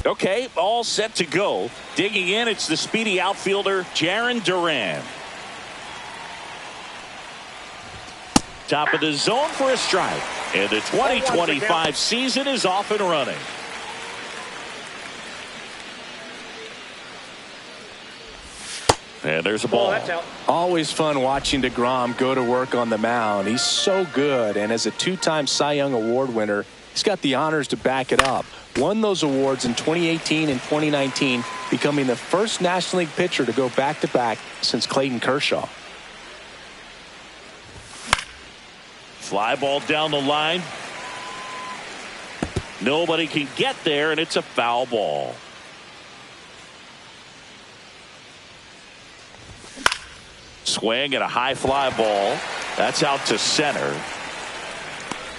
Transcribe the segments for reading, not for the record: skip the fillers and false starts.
Okay, all set to go. Digging in, it's the speedy outfielder, Jarren Duran. Top of the zone for a strike. And the 2025 season is off and running. And there's a ball. Always fun watching DeGrom go to work on the mound. He's so good, and as a two-time Cy Young Award winner, he's got the honors to back it up. Won those awards in 2018 and 2019, becoming the first National League pitcher to go back-to-back since Clayton Kershaw. Fly ball down the line. Nobody can get there, and it's a foul ball. Swing and a high fly ball. That's out to center.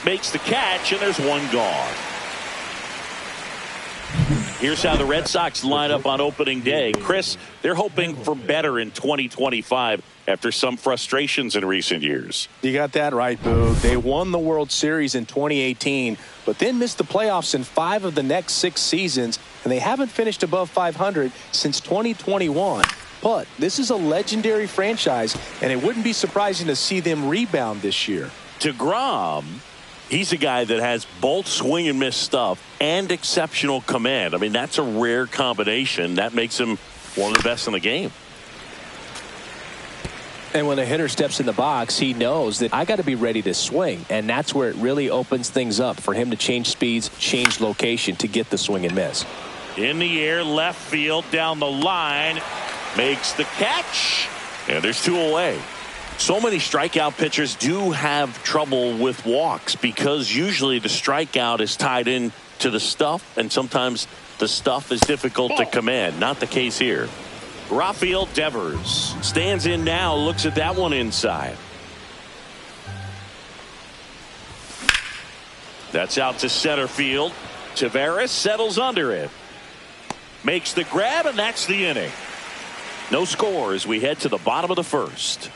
Makes the catch, and there's one gone. Here's how the Red Sox line up on opening day. Chris, they're hoping for better in 2025 after some frustrations in recent years. You got that right, Boog. They won the World Series in 2018, but then missed the playoffs in 5 of the next 6 seasons, and they haven't finished above 500 since 2021. But this is a legendary franchise, and it wouldn't be surprising to see them rebound this year. DeGrom, he's a guy that has both swing and miss stuff and exceptional command. I mean, that's a rare combination. That makes him one of the best in the game. And when a hitter steps in the box, he knows that I got to be ready to swing. And that's where it really opens things up for him to change speeds, change location to get the swing and miss. In the air, left field, down the line. Makes the catch. And there's 2 away. So many strikeout pitchers do have trouble with walks because usually the strikeout is tied in to the stuff, and sometimes the stuff is difficult to command. Not the case here. Rafael Devers stands in now, looks at that one inside. That's out to center field. Taveras settles under it. Makes the grab, and that's the inning. No score as we head to the bottom of the first.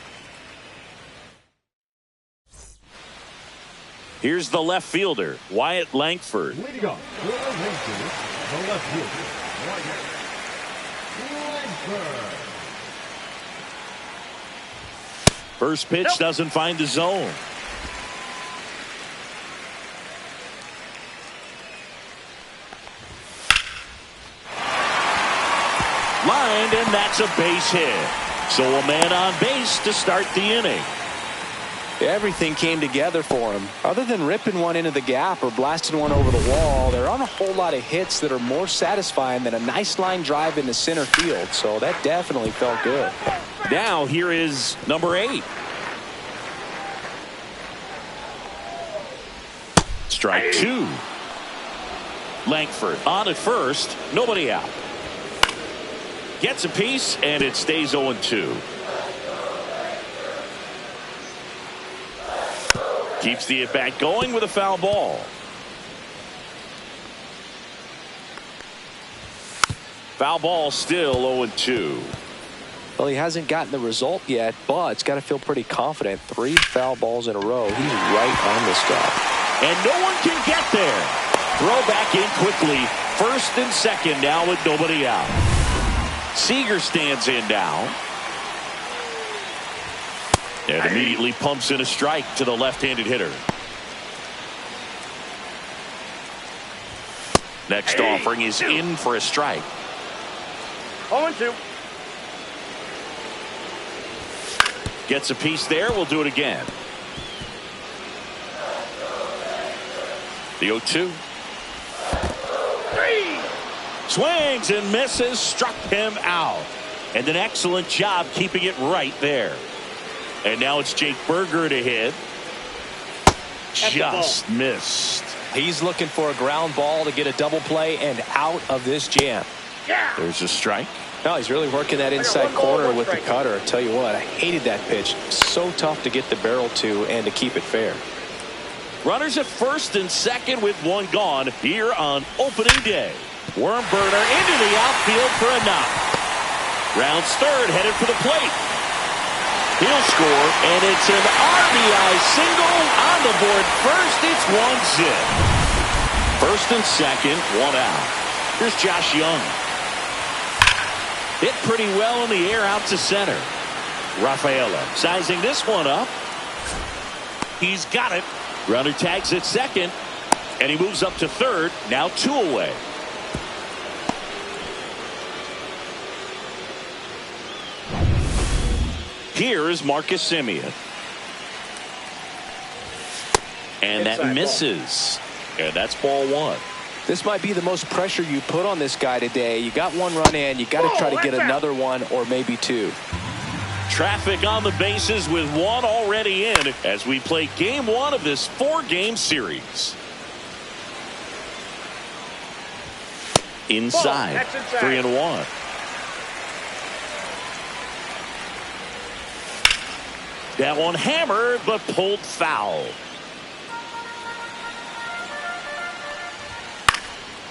Here's the left fielder, Wyatt Langford. Leading off, the left fielder, Wyatt Langford. First pitch doesn't find the zone. Lined, and that's a base hit. So a man on base to start the inning. Everything came together for him. Other than ripping one into the gap or blasting one over the wall, there aren't a whole lot of hits that are more satisfying than a nice line drive into center field. So that definitely felt good. Now here is number 8. Strike 2. Langford on at first. Nobody out. Gets a piece, and it stays 0-2. Keeps the at-bat going with a foul ball. Foul ball still 0-2. Well, he hasn't gotten the result yet, but it's got to feel pretty confident. 3 foul balls in a row. He's right on this guy. And no one can get there. Throw back in quickly. First and second now with nobody out. Seager stands in now. And immediately pumps in a strike to the left-handed hitter. Next offering is in for a strike. 0-2. Gets a piece there. We'll do it again. The 0-2. Swings and misses. Struck him out. And an excellent job keeping it right there. And now it's Jake Burger to hit. Just missed. He's looking for a ground ball to get a double play and out of this jam. There's a strike. No, he's really working that inside corner with the cutter. I tell you what, I hated that pitch. So tough to get the barrel to and to keep it fair. Runners at first and second with one gone here on opening day. Wormburner into the outfield for a knock. Rounds third, headed for the plate. He'll score, and it's an RBI single on the board first. It's 1 zip. First and second, 1 out. Here's Josh Young. Hit pretty well in the air out to center. Rafaela sizing this one up. He's got it. Runner tags at second. And he moves up to third. Now 2 away. Here is Marcus Semien. And that misses. And that's ball 1. This might be the most pressure you put on this guy today. You got 1 run in. You got to try to get another one or maybe 2. Traffic on the bases with 1 already in as we play game 1 of this 4-game series. Inside. 3-1. That one hammered but pulled foul.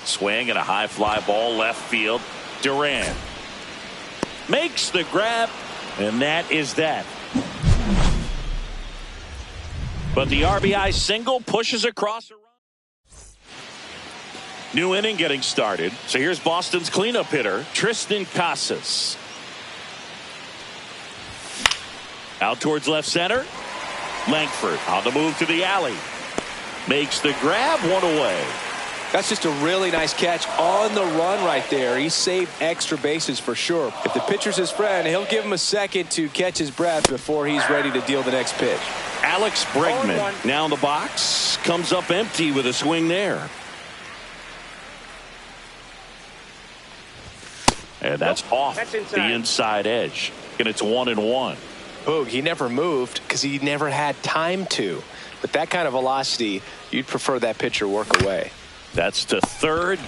Swing and a high fly ball left field. Duran makes the grab, and that is that. But the RBI single pushes across a run. New inning getting started. So here's Boston's cleanup hitter, Triston Casas. Out towards left center. Langford on the move to the alley. Makes the grab, 1 away. That's just a really nice catch on the run right there. He saved extra bases for sure. If the pitcher's his friend, he'll give him a second to catch his breath before he's ready to deal the next pitch. Alex Bregman now in the box. Comes up empty with a swing there. And that's off the inside edge. And it's 1-1. Boog, he never moved because he never had time to. With that kind of velocity, you'd prefer that pitcher work away. That's to third.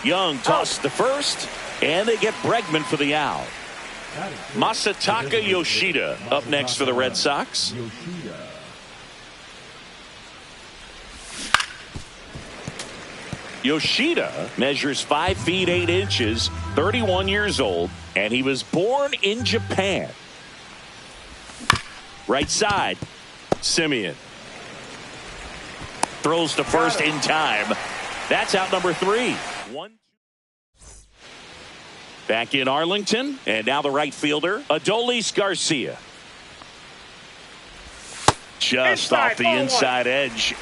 Young tossed to first, and they get Bregman for the out. Masataka Yoshida up next for the Red Sox. Yoshida measures 5 feet 8 inches, 31 years old, and he was born in Japan. Right side, Semien. Throws to first in time. That's out number 3. Back in Arlington, and now the right fielder, Adolis Garcia. Just off the inside edge.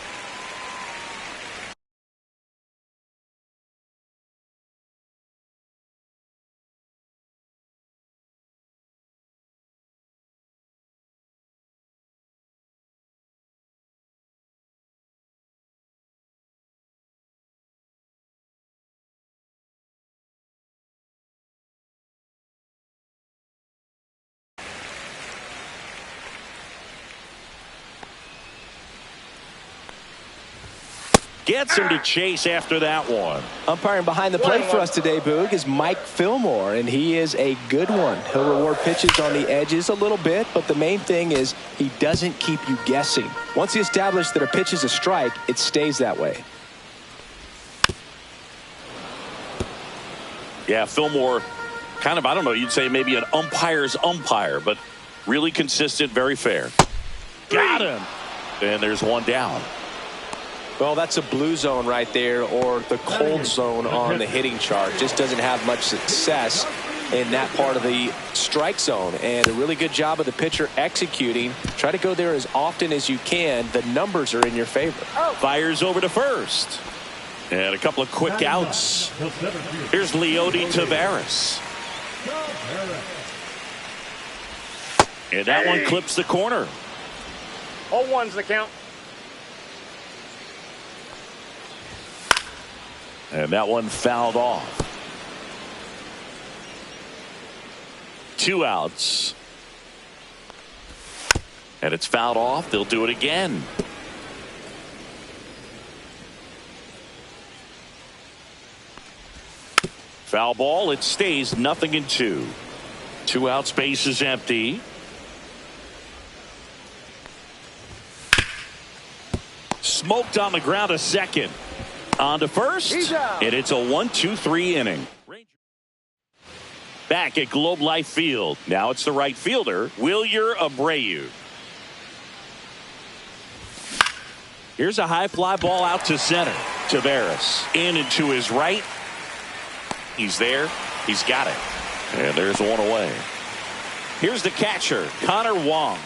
Gets him to chase after that one. Umpiring behind the plate for us today, Boog, is Mike Fillmore, and he is a good one. He'll reward pitches on the edges a little bit, but the main thing is he doesn't keep you guessing. Once he establishes that a pitch is a strike, it stays that way. Yeah, Fillmore, kind of, I don't know, you'd say maybe an umpire's umpire, but really consistent, very fair. Got him. And there's one down. Well, that's a blue zone right there, or the cold zone on the hitting chart. Just doesn't have much success in that part of the strike zone. And a really good job of the pitcher executing. Try to go there as often as you can. The numbers are in your favor. Fires over to first. And a couple of quick outs. Here's Leody Taveras. And that one clips the corner. 0-1's the count. And that one fouled off. 2 outs. And it's fouled off. They'll do it again. Foul ball. It stays 0-2. 2 outs. Base is empty. Smoked on the ground a second. On to first, and it's a 1-2-3 inning. Back at Globe Life Field. Now it's the right fielder, Wilyer Abreu. Here's a high fly ball out to center. Taveras in and to his right. He's there. He's got it. And there's one away. Here's the catcher, Connor Wong.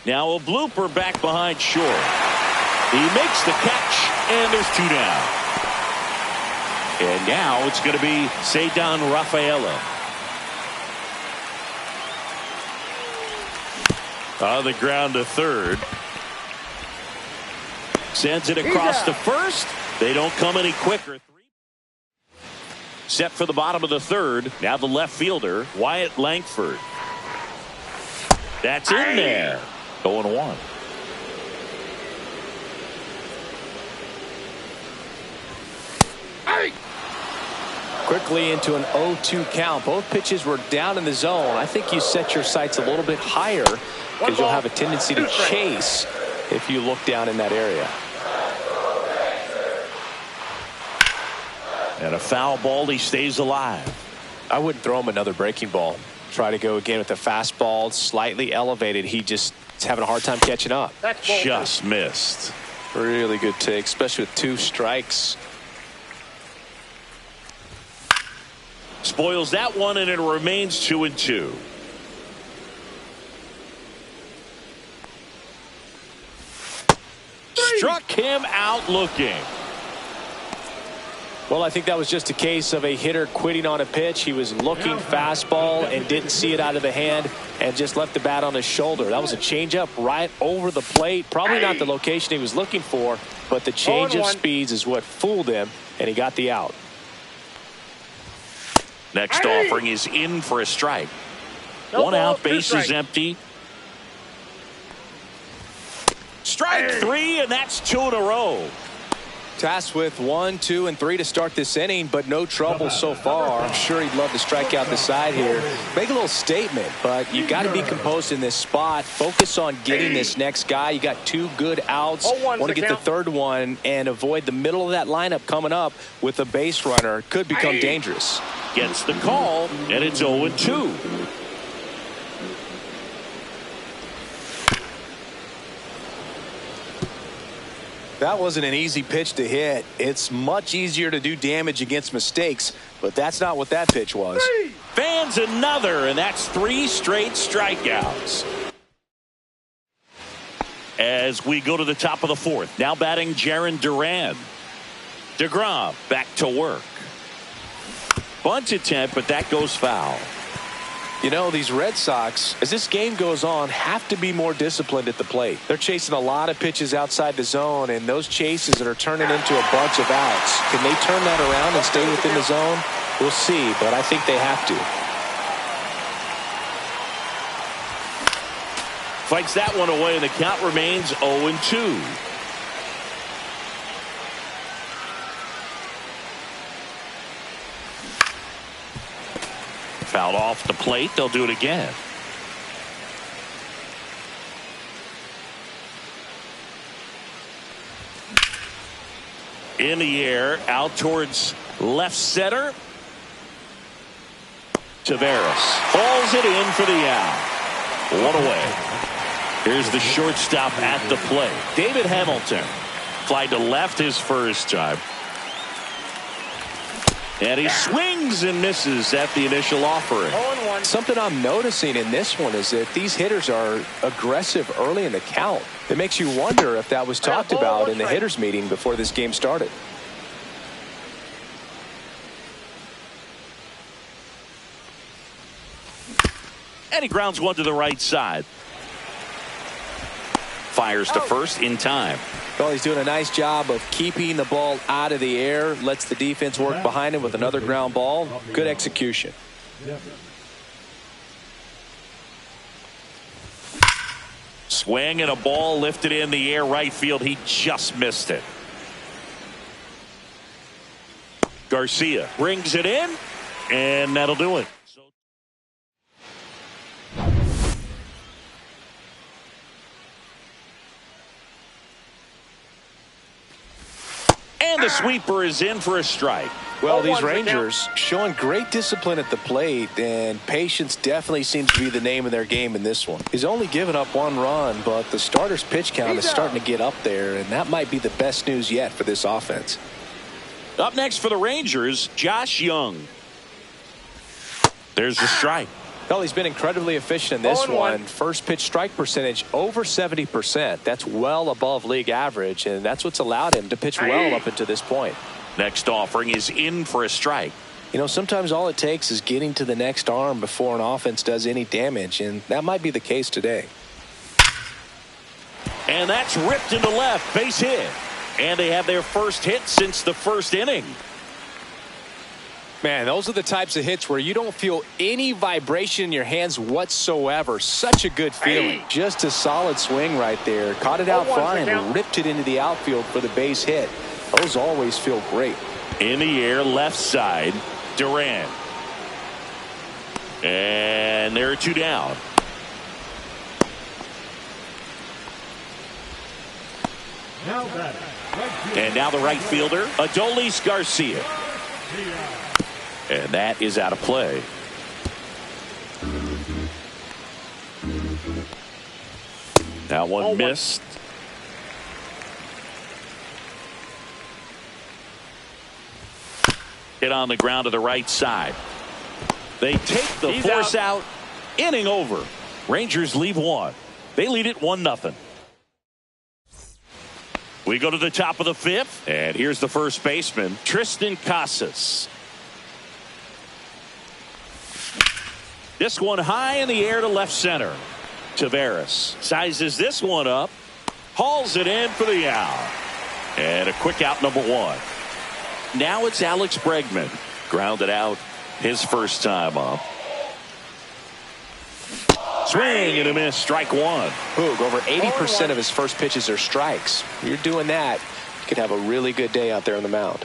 Now a blooper back behind short. He makes the catch, and there's two down. And now it's going to be Ceddanne Rafaela. On the ground to third. Sends it across to first. They don't come any quicker. Set for the bottom of the third. Now the left fielder, Wyatt Langford. That's in there. 0-1. Quickly into an 0-2 count. Both pitches were down in the zone. I think you set your sights a little bit higher because you'll have a tendency to chase if you look down in that area. And a foul ball. He stays alive. I wouldn't throw him another breaking ball. Try to go again with the fastball, slightly elevated. He just is having a hard time catching up. Just missed. Really good take, especially with 2 strikes. Spoils that one, and it remains 2-2. Struck him out looking. Well, I think that was just a case of a hitter quitting on a pitch. He was looking fastball and didn't see it out of the hand and just left the bat on his shoulder. That was a changeup right over the plate. Probably not the location he was looking for, but the change of speeds is what fooled him, and he got the out. Next offering is in for a strike. One out, base is empty. Strike 3, and that's 2 in a row. Tasked with 1, 2, and 3 to start this inning, but no trouble so far. I'm sure he'd love to strike out the side here. Make a little statement, but you got to be composed in this spot. Focus on getting this next guy. You got 2 good outs. Want to get the third one and avoid the middle of that lineup coming up with a base runner. Could become dangerous. Gets the call, and it's 0-2. That wasn't an easy pitch to hit. It's much easier to do damage against mistakes, but that's not what that pitch was. Fans another, and that's 3 straight strikeouts. As we go to the top of the 4th, now batting Jarren Duran. DeGrom back to work. Bunt attempt, but that goes foul. You know, these Red Sox, as this game goes on, have to be more disciplined at the plate. They're chasing a lot of pitches outside the zone, and those chases that are turning into a bunch of outs. Can they turn that around and stay within the zone? We'll see, but I think they have to. Fights that one away, and the count remains 0-2. Fouled off the plate. They'll do it again. In the air, out towards left center. Taveras falls it in for the out. One away. Here's the shortstop at the plate. David Hamilton. Fly to left his first time. And he swings and misses at the initial offering. Something I'm noticing in this one is that these hitters are aggressive early in the count. It makes you wonder if that was talked about in the hitters meeting before this game started. And he grounds one to the right side. Fires to first in time. Well, he's doing a nice job of keeping the ball out of the air. Lets the defense work behind him with another ground ball. Good execution. Swing and a ball lifted in the air right field. He just missed it. Garcia brings it in, and that'll do it. And the sweeper is in for a strike. Well, these Rangers showing great discipline at the plate, and patience definitely seems to be the name of their game in this one. He's only given up 1 run, but the starter's pitch count is starting to get up there, and that might be the best news yet for this offense. Up next for the Rangers, Josh Young. There's the strike. Well, he's been incredibly efficient in this one. First pitch strike percentage over 70%. That's well above league average, and that's what's allowed him to pitch well up until this point. Next offering is in for a strike. You know, sometimes all it takes is getting to the next arm before an offense does any damage, and that might be the case today. And that's ripped into left, base hit. And they have their first hit since the first inning. Man, those are the types of hits where you don't feel any vibration in your hands whatsoever. Such a good feeling. Just a solid swing right there. Caught it out front and ripped it into the outfield for the base hit. Those always feel great. In the air, left side, Duran. And there are 2 down. And now the right fielder, Adolis Garcia. And that is out of play. That one missed. Hit on the ground to the right side. They take the force out. Inning over. Rangers leave 1. They lead it 1-0. We go to the top of the 5th, and here's the first baseman, Triston Casas. This one high in the air to left center. Taveras sizes this one up, hauls it in for the out. And a quick out, number 1. Now it's Alex Bregman. Grounded out his first time up. Swing and a miss, strike 1. Boog, over 80% of his first pitches are strikes. You're doing that, you could have a really good day out there on the mound.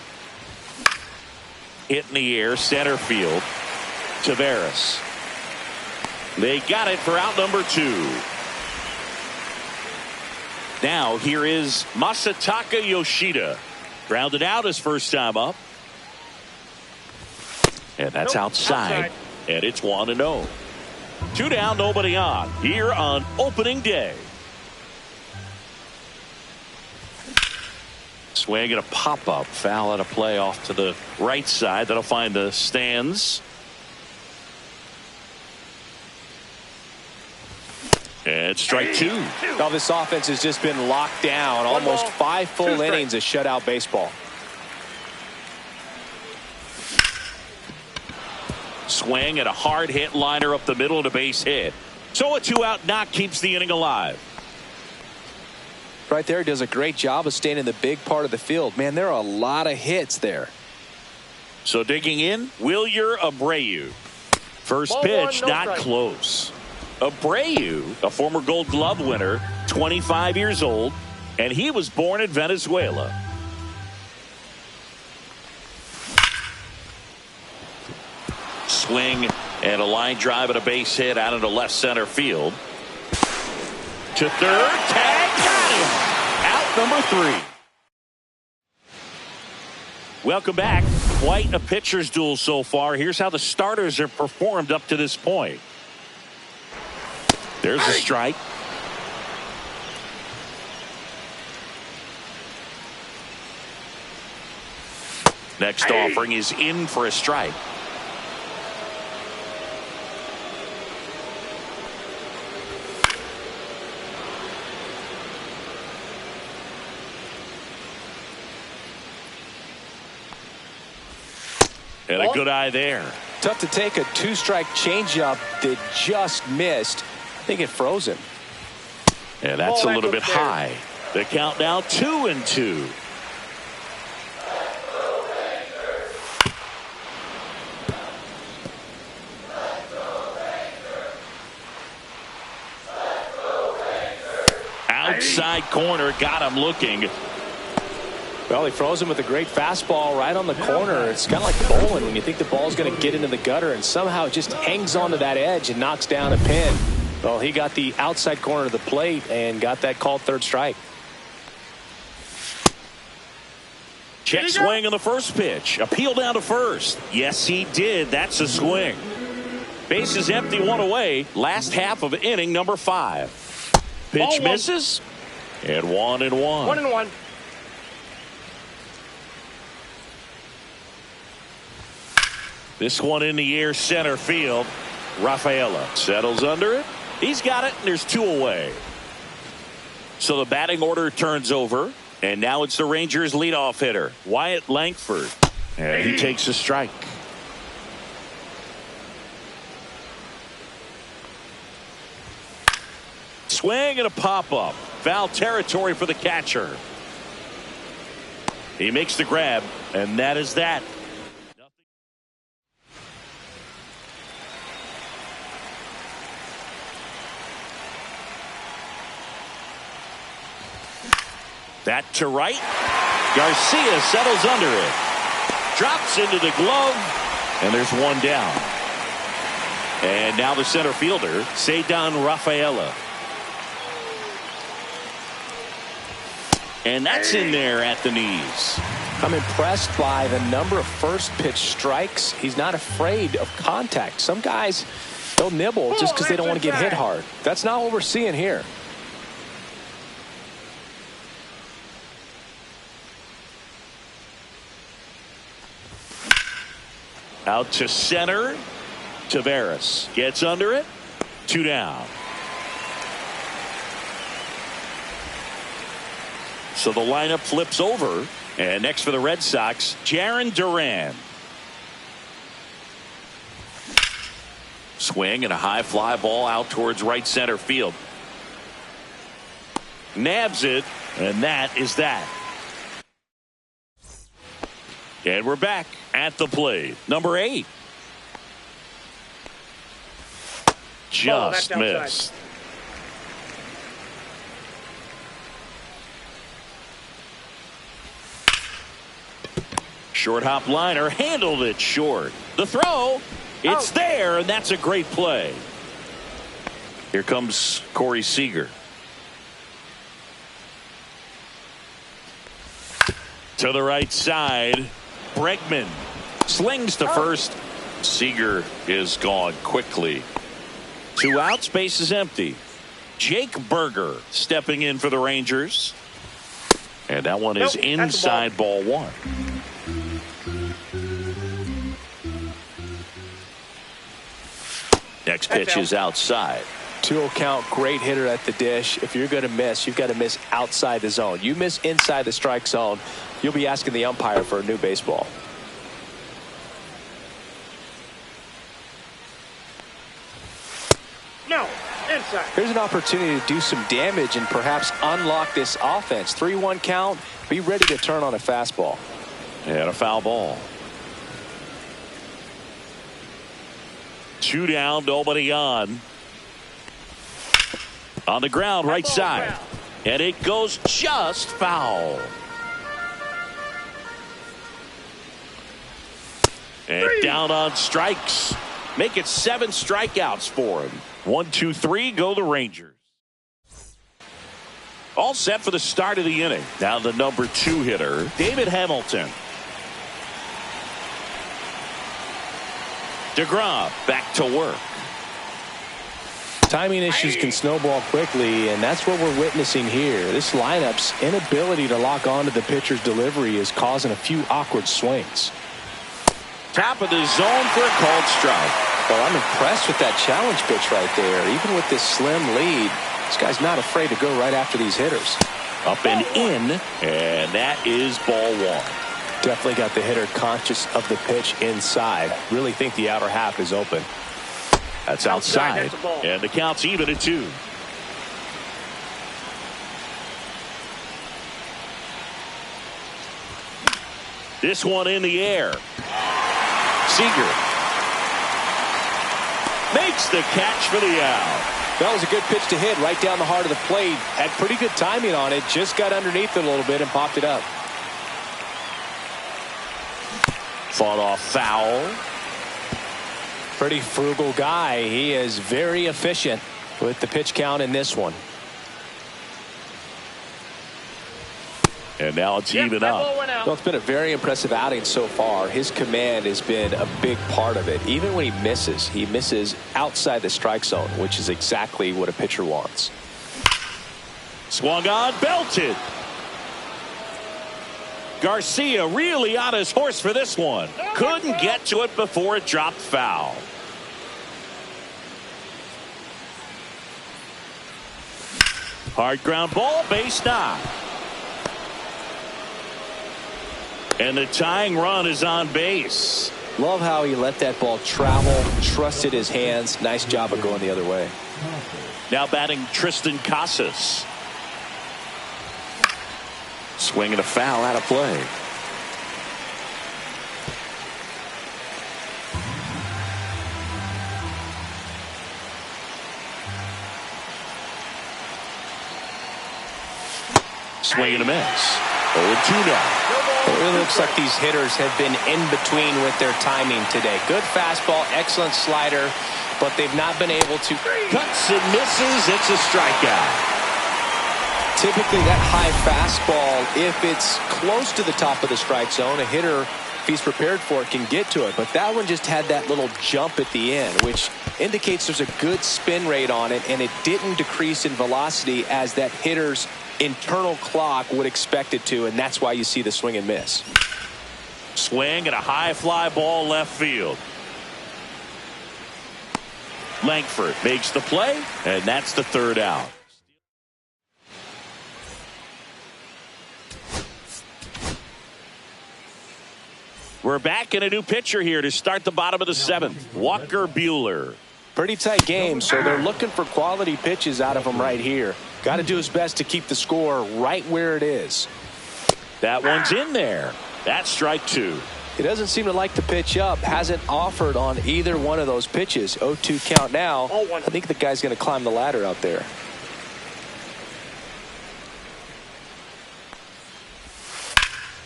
Hit in the air, center field. Taveras. They got it for out number 2. Now here is Masataka Yoshida. Grounded out his first time up. And that's outside. And it's 1-0. 2 down, nobody on. Here on opening day. Swing and a pop-up. Foul out of play off to the right side. That'll find the stands. And strike 2. Now this offense has just been locked down. Almost 5 full innings of shutout baseball. Swing and a hard hit liner up the middle and a base hit. So a 2-out knock keeps the inning alive. Right there, does a great job of staying in the big part of the field. Man, there are a lot of hits there. So digging in, Wilyer Abreu. First pitch, not close. Abreu, a former Gold Glove winner, 25 years old, and he was born in Venezuela. Swing and a line drive and a base hit out into left center field. To third, tag, got him. Out number 3. Welcome back. Quite a pitcher's duel so far. Here's how the starters have performed up to this point. There's a strike. Next offering is in for a strike. And a good eye there. Tough to take a 2-strike changeup that just missed. I think it froze him. And that's a little bit high. The count now 2-2. Outside corner, got him looking. Well, he froze him with a great fastball right on the corner. It's kind of like bowling when you think the ball's going to get into the gutter and somehow it just hangs onto that edge and knocks down a pin. Well, he got the outside corner of the plate and got that called third strike. Check swing on the first pitch. Appeal down to first. Yes, he did. That's a swing. Bases empty, one away. Last half of inning number 5. Pitch misses. And 1-1. 1-1. This one in the air, center field. Rafaela settles under it. He's got it, and there's 2 away. So the batting order turns over, and now it's the Rangers' leadoff hitter, Wyatt Langford. And he takes a strike. Swing and a pop-up. Foul territory for the catcher. He makes the grab, and that is that. That to right. Garcia settles under it. Drops into the glove. And there's 1 down. And now the center fielder, Ceddanne Rafaela. And that's in there at the knees. I'm impressed by the number of first pitch strikes. He's not afraid of contact. Some guys, they'll nibble just because they don't want to get hit hard. That's not what we're seeing here. Out to center. Taveras gets under it. 2 down. So the lineup flips over. And next for the Red Sox, Jarren Duran. Swing and a high fly ball out towards right center field. Nabs it, and that is that. And we're back at the plate. Number 8. Just missed. Short hop liner, handled it short. The throw, it's there, and that's a great play. Here comes Corey Seager. To the right side, Bregman slings to first. Seager is gone quickly. 2 outs, base is empty. Jake Burger stepping in for the Rangers. And that one is inside ball 1. Next pitch is outside. 2-0 count, great hitter at the dish. If you're going to miss, you've got to miss outside the zone. You miss inside the strike zone, you'll be asking the umpire for a new baseball. No, inside. Here's an opportunity to do some damage and perhaps unlock this offense. 3-1 count, be ready to turn on a fastball. And a foul ball. 2 down, nobody on. On the ground, right side. And it goes just foul. And down on strikes. Make it 7 strikeouts for him. 1, 2, 3, go the Rangers. All set for the start of the inning. Now the number 2 hitter, David Hamilton. DeGrom back to work. Timing issues can snowball quickly, and that's what we're witnessing here. This lineup's inability to lock onto the pitcher's delivery is causing a few awkward swings. Top of the zone for a called strike. Well, I'm impressed with that challenge pitch right there. Even with this slim lead, this guy's not afraid to go right after these hitters. Up and in, and that is ball 1. Definitely got the hitter conscious of the pitch inside. Really think the outer half is open. That's outside. And the count's even at 2. This one in the air. Seager makes the catch for the out. That was a good pitch to hit right down the heart of the plate. Had pretty good timing on it. Just got underneath it a little bit and popped it up. Fought off foul. Pretty frugal guy. He is very efficient with the pitch count in this one. And now it's even that up. ball went out. Well, it's been a very impressive outing so far. His command has been a big part of it. Even when he misses outside the strike zone, which is exactly what a pitcher wants. Swung on, belted. Garcia really on his horse for this one. Couldn't get to it before it dropped foul. Hard ground ball, base knock. And the tying run is on base. Love how he let that ball travel, trusted his hands. Nice job of going the other way. Now batting Tristan Casas. Swinging a foul out of play. Swing and a miss. 0-2 now. It really looks like these hitters have been in between with their timing today. Good fastball, excellent slider, but they've not been able to. Cuts and misses. It's a strikeout. Typically that high fastball, if it's close to the top of the strike zone, a hitter, if he's prepared for it, can get to it. But that one just had that little jump at the end, which indicates there's a good spin rate on it, and it didn't decrease in velocity as that hitter's internal clock would expect it to, and that's why you see the swing and miss. Swing and a high fly ball left field. Langford makes the play, and that's the third out. We're back in a new pitcher here to start the bottom of the seventh. Walker Buehler. Pretty tight game, so they're looking for quality pitches out of him right here. Got to do his best to keep the score right where it is. That one's in there. That's strike two. He doesn't seem to like to pitch up. Hasn't offered on either one of those pitches. 0-2 count now. I think the guy's going to climb the ladder out there.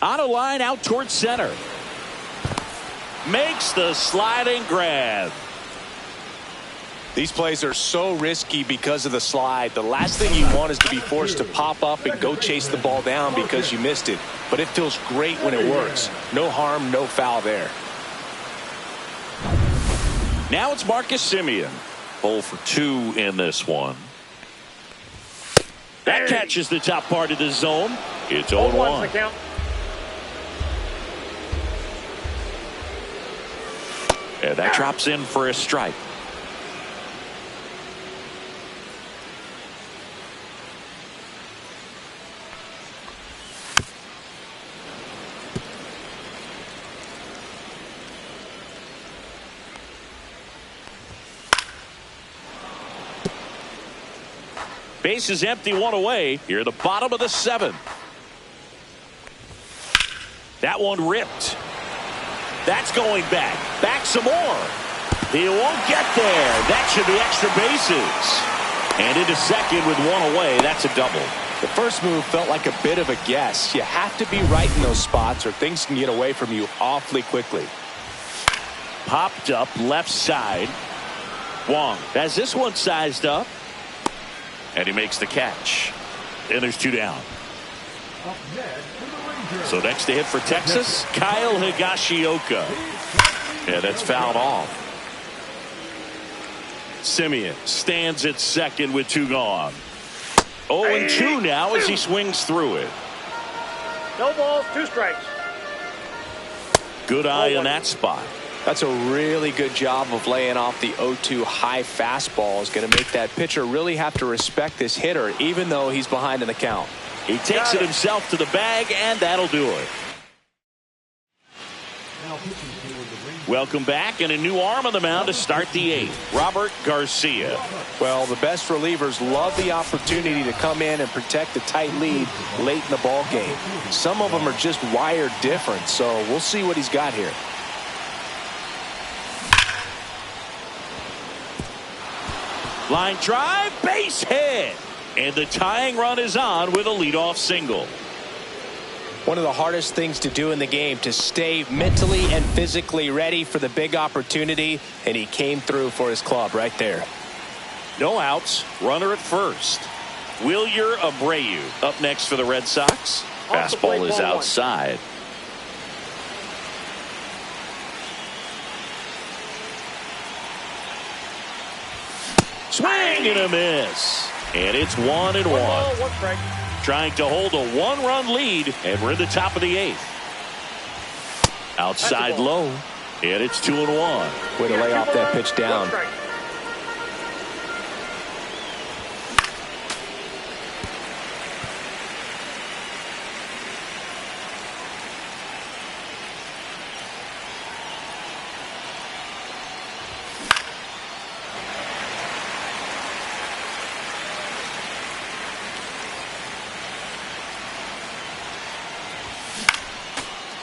On a line out towards center. Makes the sliding grab. These plays are so risky because of the slide. The last thing you want is to be forced to pop up and go chase the ball down because you missed it. But it feels great when it works. No harm, no foul there. Now it's Marcus Semien. 0 for 2 in this one. That catches the top part of the zone. It's 0-1. And that drops in for a strike. Base is empty, one away. Here at the bottom of the seventh. That one ripped. That's going back. Back some more. He won't get there. That should be extra bases. And into second with one away. That's a double. The first move felt like a bit of a guess. You have to be right in those spots or things can get away from you awfully quickly. Popped up left side. Wong has this one sized up. And he makes the catch. And there's 2 down. So next to hit for Texas, Kyle Higashioka. Yeah, that's fouled off. Semien stands at second with 2 gone. 0-2 now as he swings through it. No balls, 2 strikes. Good eye in that spot. That's a really good job of laying off the 0-2 high fastball. Is going to make that pitcher really have to respect this hitter, even though he's behind in the count. He takes it himself to the bag, and that'll do it. Welcome back, and a new arm on the mound to start the 8th. Robert Garcia. Well, the best relievers love the opportunity to come in and protect a tight lead late in the ball game. Some of them are just wired different, so we'll see what he's got here. Line drive, base hit. And the tying run is on with a leadoff single. One of the hardest things to do in the game, to stay mentally and physically ready for the big opportunity, and he came through for his club right there. No outs, runner at first. Wilyer Abreu up next for the Red Sox. Fastball is outside. Swing and a miss. And it's 1-1. One strike. Trying to hold a one-run lead, and we're in the top of the 8th. Outside low, and it's 2-1. Way to lay off that pitch down.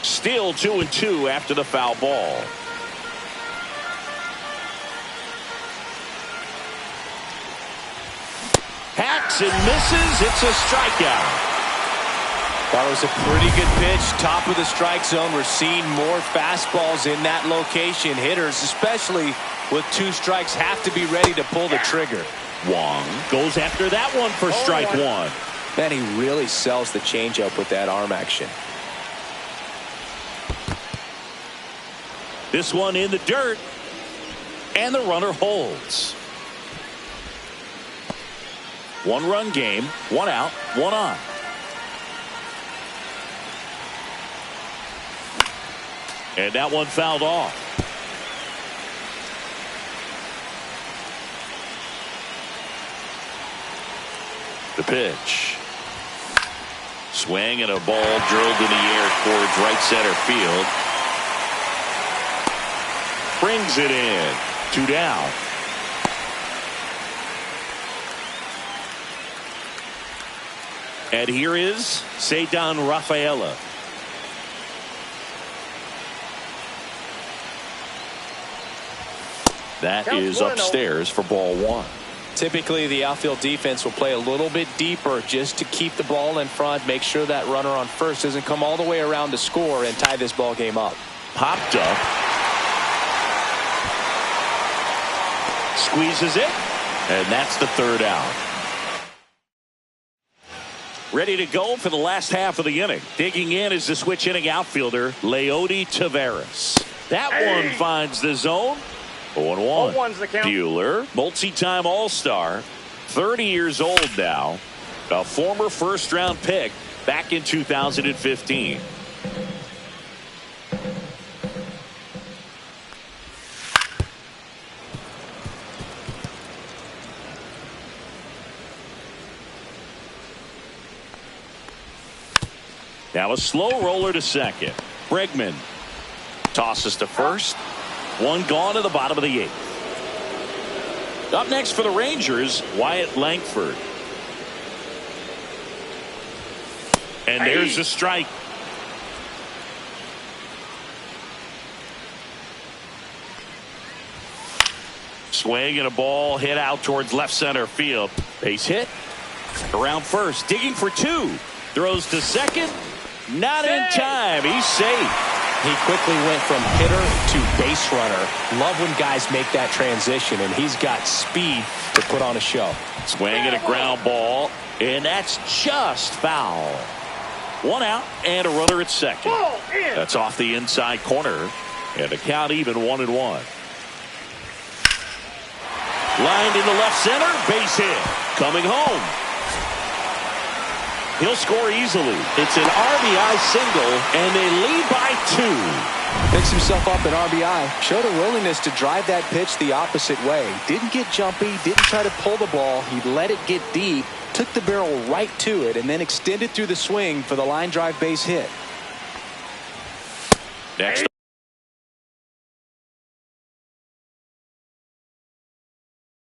Still 2-2 after the foul ball. Hacks and misses. It's a strikeout. That was a pretty good pitch. Top of the strike zone. We're seeing more fastballs in that location. Hitters, especially with 2 strikes, have to be ready to pull the trigger. Wong goes after that one for strike 1. Man, he really sells the changeup with that arm action. This one in the dirt, and the runner holds. 1-run game, 1 out, 1 on. And that one fouled off. The pitch. Swing and a ball drilled in the air towards right center field. Brings it in. 2 down. And here is Ceddanne Rafaela. That is upstairs for ball 1. Typically, the outfield defense will play a little bit deeper just to keep the ball in front, make sure that runner on first doesn't come all the way around to score and tie this ball game up. Popped up. Squeezes it, and that's the 3rd out. Ready to go for the last half of the inning. Digging in is the switch inning outfielder, Leody Taveras. That one finds the zone. 0-1. 0-1's the count. Buehler, multi-time All-Star, 30 years old now, a former first-round pick back in 2015. Now a slow roller to second. Bregman tosses to first. 1 gone to the bottom of the 8th. Up next for the Rangers, Wyatt Langford. And there's a strike. Swing and a ball hit out towards left center field. Base hit. Around first. Digging for 2. Throws to second. Not in time. He's safe. He quickly went from hitter to base runner. Love when guys make that transition, and he's got speed to put on a show. Swing and a ground ball, and that's just foul. 1 out and a runner at second. That's off the inside corner, and the count even 1-1. Lined into left center, base hit. Coming home. He'll score easily. It's an RBI single, and they lead by 2. Picks himself up an RBI. Showed a willingness to drive that pitch the opposite way. Didn't get jumpy. Didn't try to pull the ball. He let it get deep. Took the barrel right to it, and then extended through the swing for the line drive base hit. Next